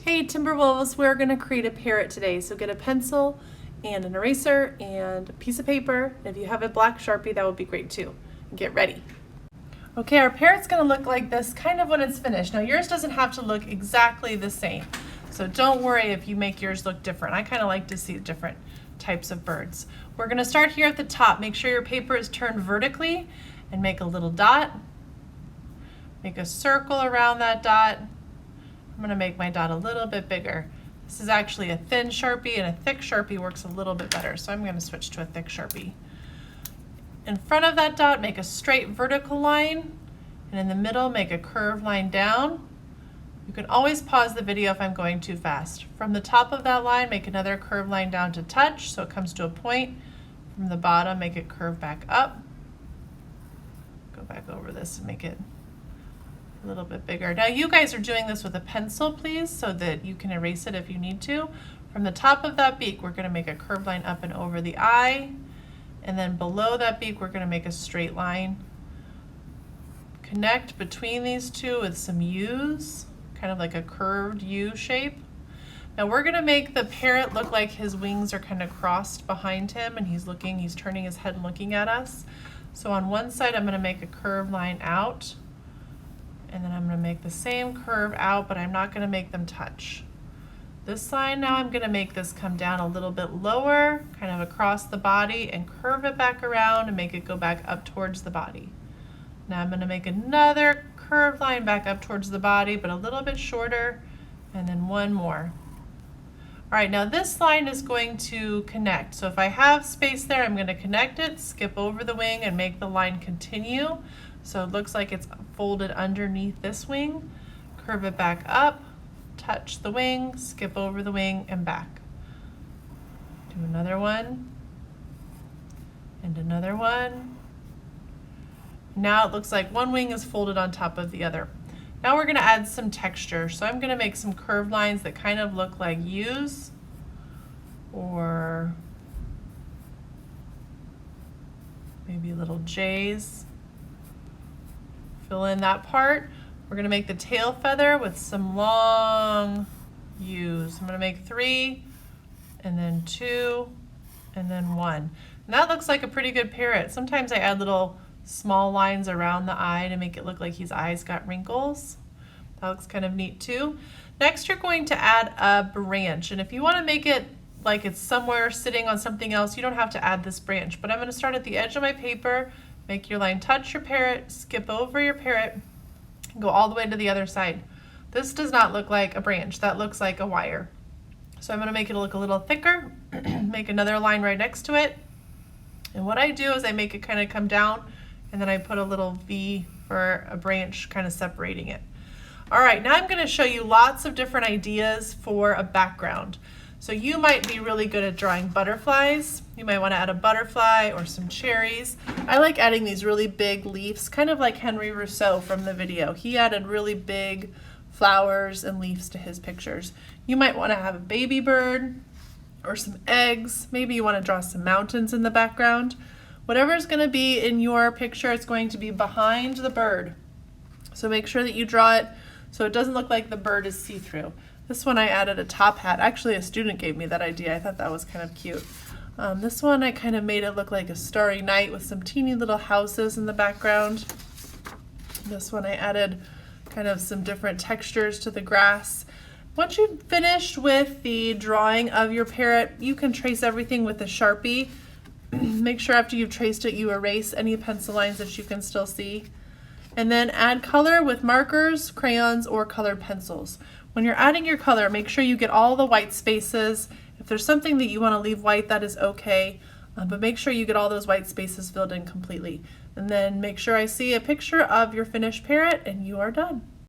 Hey Timberwolves, we're going to create a parrot today. So get a pencil and an eraser and a piece of paper. If you have a black Sharpie, that would be great too. Get ready. Okay, our parrot's going to look like this kind of when it's finished. Now yours doesn't have to look exactly the same. So don't worry if you make yours look different. I kind of like to see different types of birds. We're going to start here at the top. Make sure your paper is turned vertically and make a little dot. Make a circle around that dot. I'm going to make my dot a little bit bigger. This is actually a thin Sharpie, and a thick Sharpie works a little bit better, so I'm going to switch to a thick Sharpie. In front of that dot, make a straight vertical line, and in the middle, make a curved line down. You can always pause the video if I'm going too fast. From the top of that line, make another curved line down to touch, so it comes to a point. From the bottom, make it curve back up. Go back over this and make it a little bit bigger. Now you guys are doing this with a pencil, please, so that you can erase it if you need to. From the top of that beak, we're going to make a curved line up and over the eye, and then below that beak, we're going to make a straight line. Connect between these two with some U's, kind of like a curved U shape. Now we're going to make the parrot look like his wings are kind of crossed behind him, and he's turning his head and looking at us. So on one side, I'm going to make a curved line out. And then I'm going to make the same curve out, but I'm not going to make them touch. This side now I'm going to make this come down a little bit lower, kind of across the body, and curve it back around and make it go back up towards the body. Now I'm going to make another curved line back up towards the body, but a little bit shorter, and then one more. All right, now this line is going to connect. So if I have space there, I'm going to connect it, skip over the wing, and make the line continue. So it looks like it's folded underneath this wing. Curve it back up, touch the wing, skip over the wing, and back. Do another one, and another one. Now it looks like one wing is folded on top of the other. Now we're going to add some texture. So I'm going to make some curved lines that kind of look like U's, or maybe little J's. Fill in that part. We're going to make the tail feather with some long U's. I'm going to make 3, and then 2, and then 1. And that looks like a pretty good parrot. Sometimes I add little small lines around the eye to make it look like his eyes got wrinkles. That looks kind of neat too. Next, you're going to add a branch. And if you want to make it like it's somewhere sitting on something else, you don't have to add this branch. But I'm going to start at the edge of my paper. Make your line touch your parrot, skip over your parrot, and go all the way to the other side. This does not look like a branch. That looks like a wire. So I'm going to make it look a little thicker, make another line right next to it. And what I do is I make it kind of come down, and then I put a little V for a branch kind of separating it. All right, now I'm going to show you lots of different ideas for a background. So you might be really good at drawing butterflies. You might want to add a butterfly or some cherries. I like adding these really big leaves, kind of like Henry Rousseau from the video. He added really big flowers and leaves to his pictures. You might want to have a baby bird or some eggs. Maybe you want to draw some mountains in the background. Whatever is going to be in your picture, it's going to be behind the bird. So make sure that you draw it so it doesn't look like the bird is see-through. This one I added a top hat. Actually, a student gave me that idea. I thought that was kind of cute. This one I kind of made it look like a starry night with some teeny little houses in the background. This one I added kind of some different textures to the grass. Once you've finished with the drawing of your parrot, you can trace everything with a Sharpie. Make sure after you've traced it, you erase any pencil lines that you can still see. And then add color with markers, crayons, or colored pencils. When you're adding your color, make sure you get all the white spaces. If there's something that you want to leave white, that is okay, but make sure you get all those white spaces filled in completely. And then make sure I see a picture of your finished parrot, and you are done.